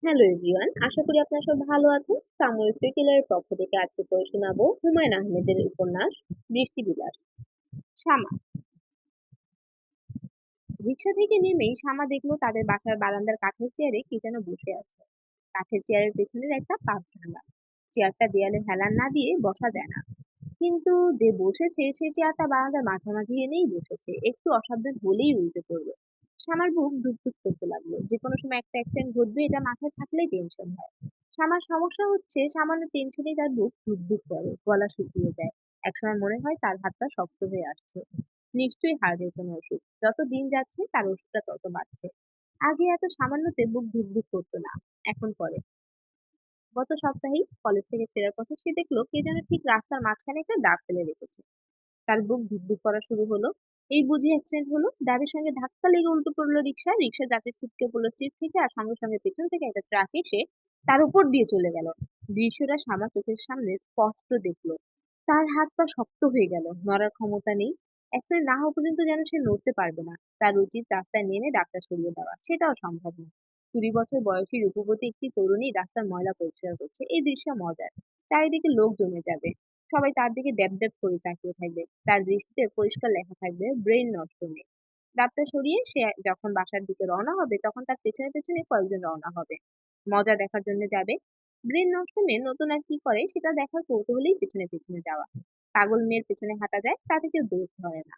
Hello everyone, আশা করি আপনারা সব ভালো আছেন। সাময়িক সিরিয়ালের পক্ষ থেকে আজকে পড়ে শোনাবো হুমায়ুন আহমেদের উপন্যাস বৃষ্টি বিলাস। শ্যামা। রিক্সা থেকে নেমেই শ্যামা দেখলো তাদের বাসার বারান্দার কাঠের চেয়ারে কে যেন বসে আছে। কাঠের চেয়ারের পেছনের একটা পাত ভাঙা। চেয়ারটা দেয়ালে হেলান না দিয়ে বসা যায় না, কিন্তু যে বসেছে সে চেয়ারটা বারান্দার মাঝামাঝি এনেই বসেছে, একটু অসাবধান হলেই উল্টে পড়বে। শ্যামার বুক ধুকধুক করতে লাগলো, যে কোনো সময় একটা অ্যাক্সিডেন্ট ঘটবে এটা মাথায় থাকলেই টেনশন হয়। শ্যামার সমস্যা হচ্ছে সামান্য টেনশনেই তার বুক ধুকধুক করে, গলা শুকিয়ে যায়। একসময় মনে হয় তার হাতটা শক্ত হয়ে আসছে। নিশ্চয়ই হার্টের কোনো ওষুধ। যত দিন যাচ্ছে তার ওষুধটা তত বাড়ছে। আগে এত সামান্যতে বুক ধুকধুক করতো না, এখন করে। গত সপ্তাহেই কলেজ থেকে ফেরার পথে সে দেখলো কে যেন ঠিক রাস্তার মাঝখানে একটা ডাব ফেলে রেখেছে। তার বুক ধুকধুক করা শুরু হলো। এই বুঝি অ্যাক্সিডেন্ট হলো, ডাবের সঙ্গে ধাক্কা লেগে উল্টো পড়লো রিক্সা। রিক্সা যাত্রী ছিটকে পড়লো সিট থেকে, আর সঙ্গে সঙ্গে পেছন থেকে একটা ট্রাক এসে তার উপর দিয়ে চলে গেল। দৃশ্যটা সামা চোখের সামনে স্পষ্ট দেখলো। তার হাত পা শক্ত হয়ে গেল, নড়ার ক্ষমতা নেই। অ্যাক্সিডেন্ট না হওয়া পর্যন্ত যেন সে নড়তে পারবে না। তার উচিত রাস্তায় নেমে ডাবটা সরিয়ে দেওয়া, সেটাও সম্ভব না। 20 বছর বয়সী রূপবতী একটি তরুণী রাস্তার ময়লা পরিষ্কার করছে, এই দৃশ্য মজার। চারিদিকে লোক জমে যাবে, সবাই তার দিকে ড্যাব ড্যাব করে তাকিয়ে থাকবে। তার দৃষ্টিতে পরিষ্কার লেখা থাকবে, ব্রেন নষ্ট নেই। ডাবটা সরিয়ে সে যখন বাসার দিকে রওনা হবে, তখন তার পেছনে পেছনে কয়েকজন রওনা হবে। মজা দেখার জন্য যাবে। ব্রেন নষ্ট মেয়ে নতুন আর কি করে সেটা দেখার কৌতূহলেই পেছনে পেছনে যাওয়া। পাগল মেয়ের পেছনে হাঁটা যায়, তাতে কেউ দোষ ধরে না।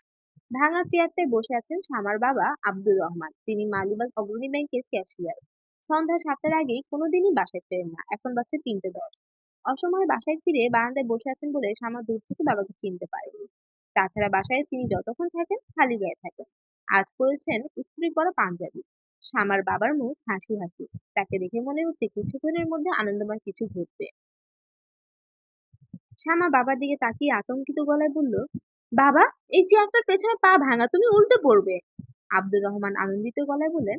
ভাঙা চেয়ারটায় বসে আছেন শ্যামার বাবা আব্দুর রহমান। তিনি মালিবাগ অগ্রণী ব্যাংকের ক্যাশিয়ার। সন্ধ্যা 7টার আগেই কোনোদিনই বাসায় ফেরেন না, এখন বাজছে 3টে 10। অসময়ে বাসায় ফিরে বারান্দায় বসে আছেন বলে শ্যামা দূর থেকে বাবাকে চিনতে পারেনি। তাছাড়া বাসায় তিনি যতক্ষণ থাকেন খালি গায়ে থাকেন। আজ পরেছেন ইস্ত্রি করা পাঞ্জাবি। শ্যামার বাবার মুখ হাসি হাসি। তাকে দেখে মনে হচ্ছে কিছুক্ষণের মধ্যে আনন্দময় কিছু ঘটবে। শ্যামা বাবার দিকে তাকিয়ে আতঙ্কিত গলায় বলল, বাবা, এই চেয়ারটার পেছনে পা ভাঙা, তুমি উল্টে পড়বে। আব্দুর রহমান আনন্দিত গলায় বললেন,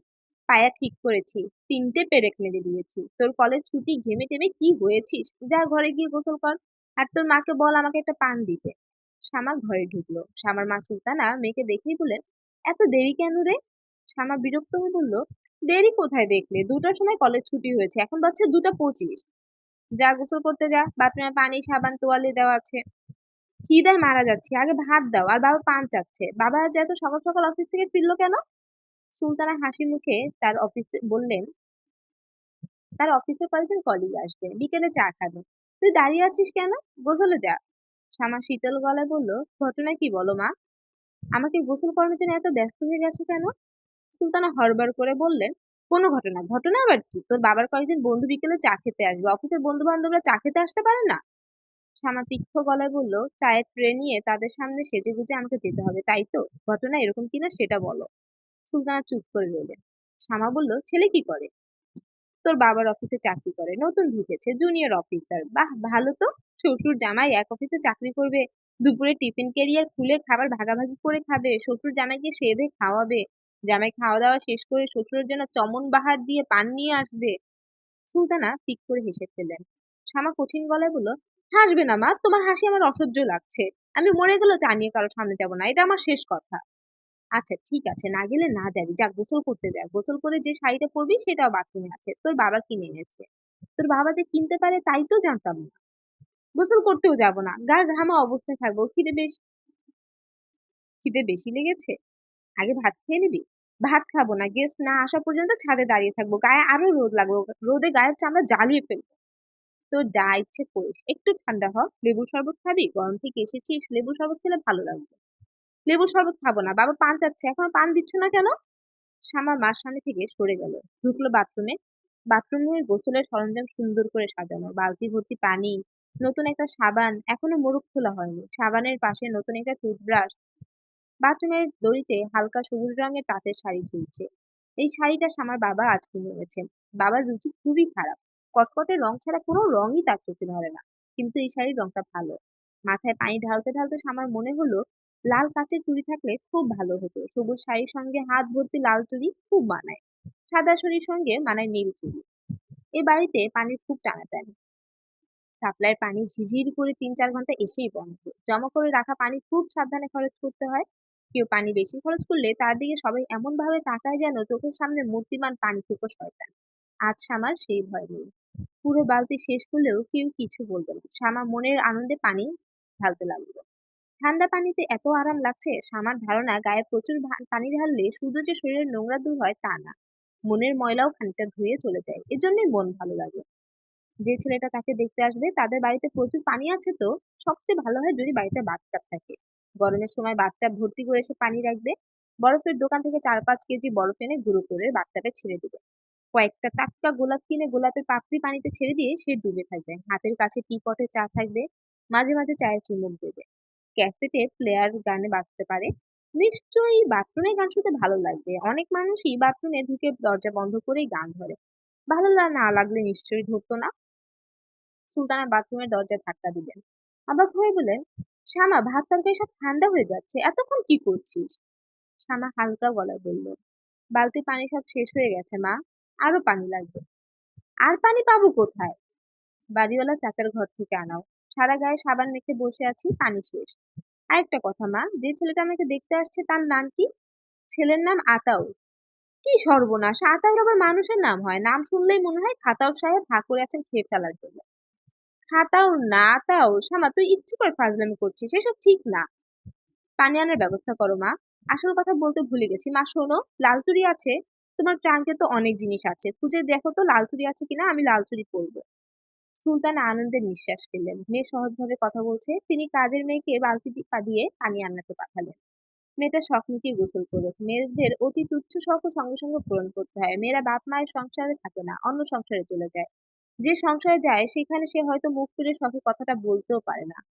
পায়া ঠিক করেছি, 3টে পেরেক মেরে দিয়েছি। তোর কলেজ ছুটি, ঘেমে টেমে কি হয়েছিস, যা ঘরে গিয়ে গোসল কর। আর তোর মাকে বল আমাকে একটা পান দিতে। শ্যামা ঘরে ঢুকলো। শ্যামার মা সুলতানা মেয়েকে দেখেই বললেন, এত দেরি কেন রে? শ্যামা বিরক্ত হয়ে বলল, দেরি কোথায় দেখলে, 2টার সময় কলেজ ছুটি হয়েছে, এখন বাজছে 2টা 25। যা গোসল করতে যা, বাথরুমে পানি, সাবান, তোয়ালে দেওয়া আছে। খিদায় মারা যাচ্ছি, আগে ভাত দাও। আর বাবা পান চাচ্ছে। বাবা আজ এত সকাল সকাল অফিস থেকে ফিরলো কেন? সুলতানা হাসি মুখে তার অফিসে বললেন, তার অফিসে কয়েকজন কলিগ আসবে, বিকেলে চা খাবে। তুই দাঁড়িয়ে আছিস কেন? গোসলে যা। শ্যামা শীতল গলায় বলল, ঘটনা কি বলো মা? আমাকে গোসল করানোর জন্য এত ব্যস্ত হয়ে গেছো কেন? সুলতানা হড়বড় করে বললেন, কোনো ঘটনা? ঘটনা আবার কি? তোর বাবার কয়েকজন বন্ধু বিকেলে চা খেতে আসবে, অফিসের বন্ধু বান্ধবরা চা খেতে আসতে পারে না? শ্যামা তীক্ষ্ণ গলায় বলল, চায়ের ট্রে নিয়ে তাদের সামনে সেজেগুজে আমাকে যেতে হবে, তাই তো? ঘটনা এরকম কিনা সেটা বলো। সুলতানা চুপ করে রইলেন। শ্যামা বলল, ছেলে কি করে? তোর বাবার অফিসে চাকরি করে, নতুন ঢুকেছে, জুনিয়র অফিসার। বাহ, ভালো তো। শ্বশুর জামাই এক অফিসে চাকরি করবে, দুপুরে টিফিন ক্যারিয়ার খুলে খাবার ভাগাভাগি করে খাবে, শ্বশুর জামাইকে সেধে খাওয়াবে, জামাই খাওয়া দাওয়া শেষ করে শ্বশুরের জন্য চমন বাহার দিয়ে পান নিয়ে আসবে। সুলতানা পিক করে হেসে ফেললেন। শ্যামা কঠিন গলায় বলল, হাসবে না মা, তোমার হাসি আমার অসহ্য লাগছে। আমি মরে গেলেও চা নিয়ে কারো সামনে যাব না, এটা আমার শেষ কথা। আচ্ছা ঠিক আছে, না গেলে না যাবি, যা গোসল করতে যা। গোসল করে যে শাড়িটা পরবি সেটাও বাথরুমে আছে, তোর বাবা কিনে এনেছে। তোর বাবা যে কিনতে পারে তাই তো জানতাম না। গোসল করতেও যাব না, গা ঘামা অবস্থায় থাকবো। খিদে বেশি লেগেছে? আগে ভাত খেয়ে নিবি। ভাত খাবো না, গেস্ট না আসা পর্যন্ত ছাদে দাঁড়িয়ে থাকবো, গায়ে আরো রোদ লাগবে, রোদে গায়ের চামড়া জ্বালিয়ে ফেলবো। তো যা ইচ্ছে করিস, একটু ঠান্ডা হ। লেবুর শরবত খাবি? গরম থেকে এসেছিস, লেবুর শরবত খেলে ভালো লাগবে। লেবুর শরবত খাবো না, বাবা পান চাচ্ছে, এখনো পান দিচ্ছ না কেন? শ্যামা মার সামনে থেকে সরে গেল, ঢুকলো বাথরুমে। বাথরুমের গোসলের সরঞ্জাম সুন্দর করে সাজানো, বালতি ভর্তি পানি, নতুন একটা সাবান, এখনো মোড়ক খোলা হয়নি, সাবানের পাশে নতুন একটা টুথব্রাশ। বাথরুমের দড়িতে হালকা সবুজ রঙের তাঁতের শাড়ি ঝুলছে। এই শাড়িটা শ্যামার বাবা আজ কিনে এনেছেন। বাবার রুচি খুবই খারাপ, কটকটে রং ছাড়া কোনো রঙই তার চোখে ধরে না। কিন্তু এই শাড়ির রংটা ভালো। মাথায় পানি ঢালতে ঢালতে শ্যামার মনে হলো, লাল কাচের চুড়ি থাকলে খুব ভালো হতো। সবুজ শাড়ির সঙ্গে হাত ভর্তি লাল চুড়ি খুব মানায়। সাদা শাড়ির সঙ্গে মানায় নীল চুড়ি। এ বাড়িতে পানির খুব টানাটানি। সাপ্লাইয়ের পানি ঝিঝির করে 3-4 ঘন্টা এসেই বন্ধ। জমা করে রাখা পানি খুব সাবধানে খরচ করতে হয়। কেউ পানি বেশি খরচ করলে তার দিকে সবাই এমন ভাবে তাকায় যেন চোখের সামনে মূর্তিমান পানি থেকে শয়তান। আজ শামার সেই ভয় নেই। পুরো বালতি শেষ করলেও কেউ কিছু বলবে না। শামা মনের আনন্দে পানি ঢালতে লাগলো। ঠান্ডা পানিতে এত আরাম লাগছে, শামার ধারণা গায়ে প্রচুর পানি ঢাললে শুধু যে শরীরের নোংরা দূর হয় তা না, মনের ময়লাও খানিকটা ধুয়ে চলে যায়। এজন্যই মন ভালো লাগে। যে ছেলেটা তাকে দেখতে আসবে তাদের বাড়িতে প্রচুর পানি আছে তো। সবচেয়ে ভালো হয় যদি বাড়িতে বাথটাব থাকে। গরমের সময় বাথটাব ভর্তি করে সে পানি রাখবে। বরফের দোকান থেকে 4-5 কেজি বরফ এনে গুঁড়ো করে বাথটাবে ছেড়ে দিবে। কয়েকটা টাটকা গোলাপ কিনে গোলাপের পাপড়ি পানিতে ছেড়ে দিয়ে সে ডুবে থাকবে। হাতের কাছে টিপটে চা থাকবে। মাঝে মাঝে চায়ের চুমুক দেবে। ক্যাসেটে প্লেয়ার গানে বাজতে পারে। নিশ্চয়ই বাথরুমে গান শুনতে ভালো লাগবে। অনেক মানুষই বাথরুমে ঢুকে দরজা বন্ধ করেই গান ধরে। ভালো না লাগলে নিশ্চয়ই ধরতো না। সুলতানা বাথরুমের দরজায় ধাক্কা দিলেন। অবাক হয়ে বললেন, শ্যামা, ভাত তরকারি সব ঠান্ডা হয়ে যাচ্ছে, এতক্ষণ কি করছিস? শ্যামা হালকা গলায় বলল, বালতি পানি সব শেষ হয়ে গেছে মা, আরো পানি লাগবে। আর পানি পাবো কোথায়? বাড়িওয়ালা চাচার ঘর থেকে আনাও। সারা গায়ে সাবান মেখে বসে আছি, পানি শেষ। আরেকটা কথা মা, যে ছেলেটা আমাকে দেখতে আসছে তার নাম কি? ছেলের নাম আতাউর। কি সর্বনাশ, আতাউর আবার মানুষের নাম হয়? নাম শুনলেই মনে হয় খাতাউর সাহেব হা করে আছেন খেয়ে ফেলার জন্য। খাতাউর না, আতাউর। শামা, তুই ইচ্ছে করে ফাজলামি করছিস, এসব ঠিক না। পানি আনার ব্যবস্থা করো মা। আসল কথা বলতে ভুলে গেছি মা, শোনো, লাল চুড়ি আছে? তোমার ট্রাঙ্কে তো অনেক জিনিস আছে, খুঁজে দেখো তো লাল চুড়ি আছে কিনা, আমি লাল চুড়ি পরবো। সুলতান আনন্দে নিঃশ্বাস ফেললেন। মেয়ে সহজভাবে কথা বলছে। তিনি কাজের মেয়েকে বালতি দিয়ে পানি আনতে পাঠালেন। মেয়েটা শখ মিটিয়ে গোসল করুক। মেয়েদের অতি তুচ্ছ শখও সঙ্গে সঙ্গে পূরণ করতে হয়। মেয়েরা বাপ মায়ের সংসারে থাকে না, অন্য সংসারে চলে যায়। যে সংসারে যায় সেখানে সে হয়তো মুখ তুলে শখের কথাটা বলতেও পারে না।